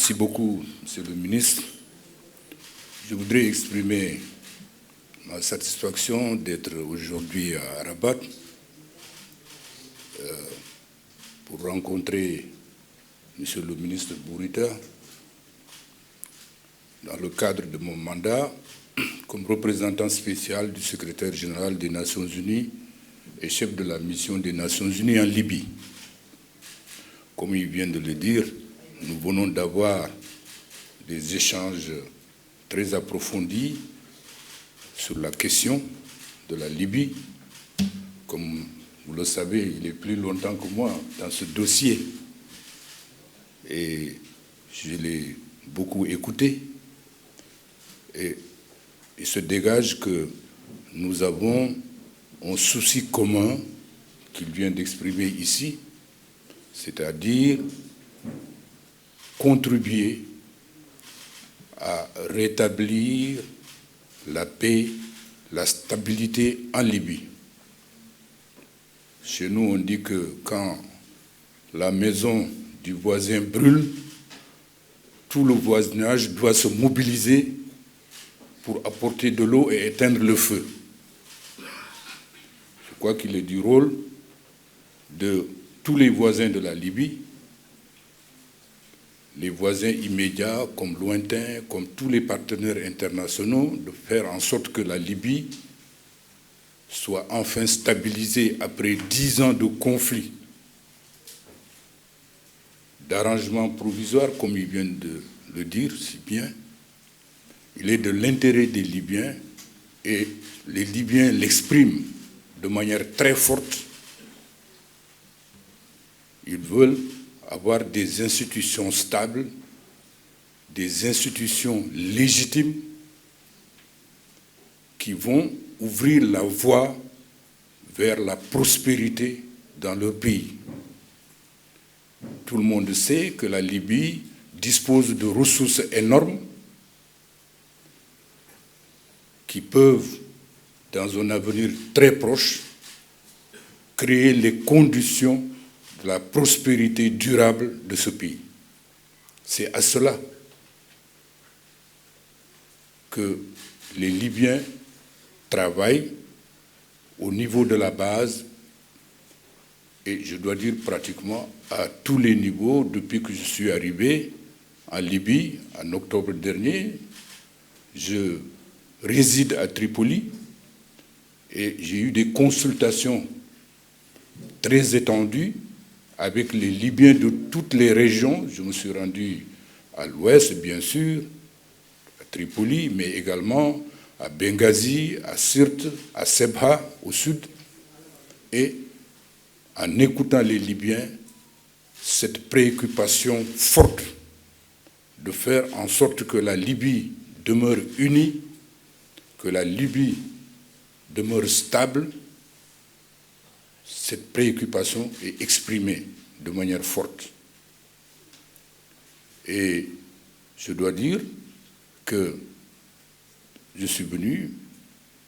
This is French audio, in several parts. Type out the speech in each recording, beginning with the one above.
Merci beaucoup, Monsieur le ministre. Je voudrais exprimer ma satisfaction d'être aujourd'hui à Rabat pour rencontrer Monsieur le ministre Bourita dans le cadre de mon mandat comme représentant spécial du secrétaire général des Nations Unies et chef de la mission des Nations Unies en Libye. Comme il vient de le dire, nous venons d'avoir des échanges très approfondis sur la question de la Libye. Comme vous le savez, il est plus longtemps que moi dans ce dossier et je l'ai beaucoup écouté. Et il se dégage que nous avons un souci commun qu'il vient d'exprimer ici, c'est-à-dire contribuer à rétablir la paix, la stabilité en Libye. Chez nous, on dit que quand la maison du voisin brûle, tout le voisinage doit se mobiliser pour apporter de l'eau et éteindre le feu. Je crois qu'il est du rôle de tous les voisins de la Libye, les voisins immédiats comme lointains, comme tous les partenaires internationaux, de faire en sorte que la Libye soit enfin stabilisée après 10 ans de conflit, d'arrangements provisoires, comme il vient de le dire si bien. Il est de l'intérêt des Libyens, et les Libyens l'expriment de manière très forte. Ils veulent avoir des institutions stables, des institutions légitimes qui vont ouvrir la voie vers la prospérité dans leur pays. Tout le monde sait que la Libye dispose de ressources énormes qui peuvent, dans un avenir très proche, créer les conditions de la prospérité durable de ce pays. C'est à cela que les Libyens travaillent au niveau de la base, et je dois dire pratiquement à tous les niveaux. Depuis que je suis arrivé en Libye, en octobre dernier, je réside à Tripoli et j'ai eu des consultations très étendues avec les Libyens de toutes les régions. Je me suis rendu à l'ouest, bien sûr, à Tripoli, mais également à Benghazi, à Sirte, à Sebha, au sud. Et en écoutant les Libyens, cette préoccupation forte de faire en sorte que la Libye demeure unie, que la Libye demeure stable, cette préoccupation est exprimée de manière forte. Et je dois dire que je suis venu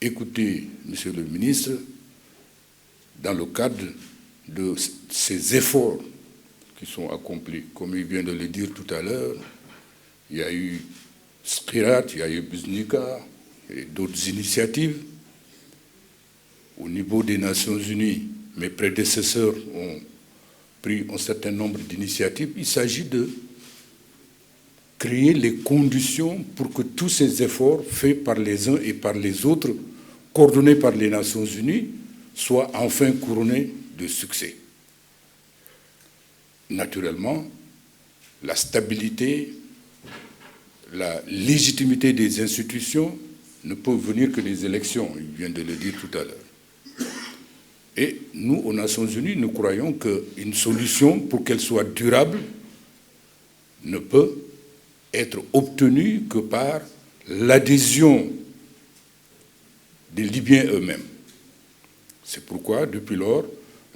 écouter Monsieur le ministre dans le cadre de ces efforts qui sont accomplis. Comme il vient de le dire tout à l'heure, il y a eu Skirat, il y a eu Buznika et d'autres initiatives. Au niveau des Nations Unies, mes prédécesseurs ont pris un certain nombre d'initiatives. Il s'agit de créer les conditions pour que tous ces efforts faits par les uns et par les autres, coordonnés par les Nations Unies, soient enfin couronnés de succès. Naturellement, la stabilité, la légitimité des institutions ne peuvent venir que des élections, il vient de le dire tout à l'heure. Et nous, aux Nations Unies, nous croyons qu'une solution, pour qu'elle soit durable, ne peut être obtenue que par l'adhésion des Libyens eux-mêmes. C'est pourquoi, depuis lors,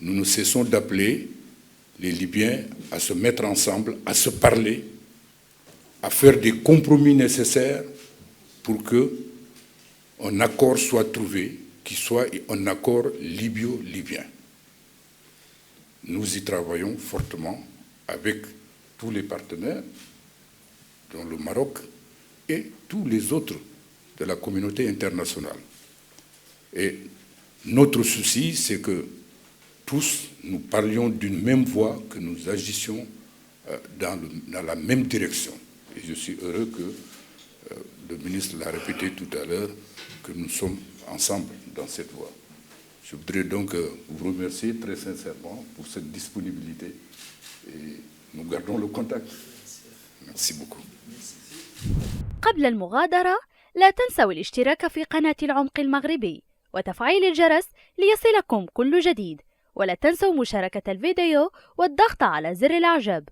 nous ne cessons d'appeler les Libyens à se mettre ensemble, à se parler, à faire des compromis nécessaires pour qu'un accord soit trouvé, qui soit un accord libyo-libyen. Nous y travaillons fortement avec tous les partenaires dont le Maroc et tous les autres de la communauté internationale. Et notre souci, c'est que tous, nous parlions d'une même voix, que nous agissions dans la même direction. Et je suis heureux que le ministre l'a répété tout à l'heure, que nous sommes ensemble dans cette voie. Je voudrais donc vous remercier très sincèrement pour cette disponibilité et nous gardons le contact. Merci beaucoup. قبل المغادرة لا تنسوا الاشتراك في قناة العمق المغربي وتفعيل الجرس ليصلكم كل جديد، ولا تنسوا مشاركة الفيديو والضغط على زر الإعجاب.